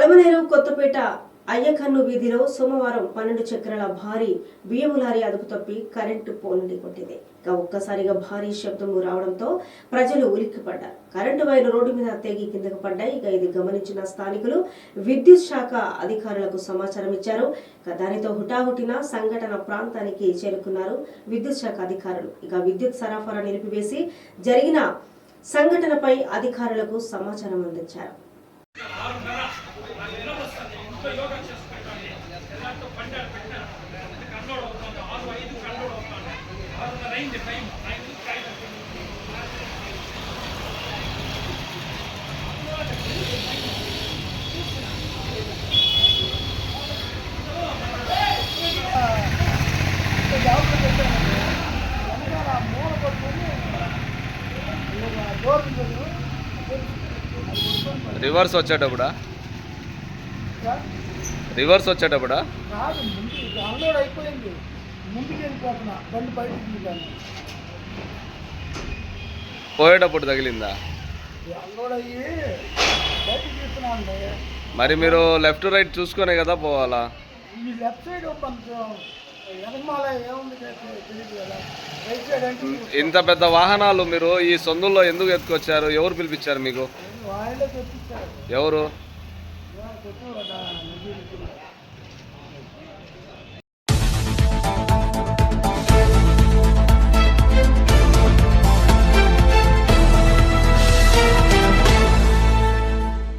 పడమనేరు కొత్తపేట అయ్యకన్ను వీధిలో సోమవారం 12 చక్రాల భారీ బియ్యము లారీ అదుపు తప్పి కరెంటు పోల్ని కొట్టింది. ఒక్కసారిగా భారీ శబ్దం రావడంతో ప్రజలు ఉలిక్కిపడ్డారు. కరెంటు వైర్లు రోడ్డు మీద తెగి కిందకు పడ్డాయి. ఇది గమనించిన స్థానికులు విద్యుత్ శాఖ అధికారులకు సమాచారం ఇచ్చారు. దానితో హుటాహుటిన సంఘటన ప్రాంతానికి చేరుకున్నారు విద్యుత్ శాఖ అధికారులు. విద్యుత్ సరఫరా నిలిపివేసి జరిగిన సంఘటనపై అధికారులకు సమాచారం అందించారు. రివర్స్ వచ్చేటప్పుడా కాదు, ముందు అన్లోడ్ అయిపోయింది. ముందుకు వెళ్ళిపోతున్నా, బండి బయటకు పోయేటప్పుడు తగిలిందా? అన్లోడ్ అయ్యి బయటకు తీస్తున్నా అండి. మరి మీరు లెఫ్ట్ రైట్ చూసుకునే కదా పోవాలా? ఈ లెఫ్ట్ సైడ్ కొంచెం వెనకమాల ఏముంది తెలియదు కదా, రైట్ సైడ్ అంటే. ఇంత పెద్ద వాహనాలు మీరు ఈ సొందుల్లో ఎందుకు ఎత్తుకొచ్చారు? ఎవరు పిలిపించారు మీకు? వాళ్ళే తెప్పించారు. ఎవరు? చెప్పారు కదా.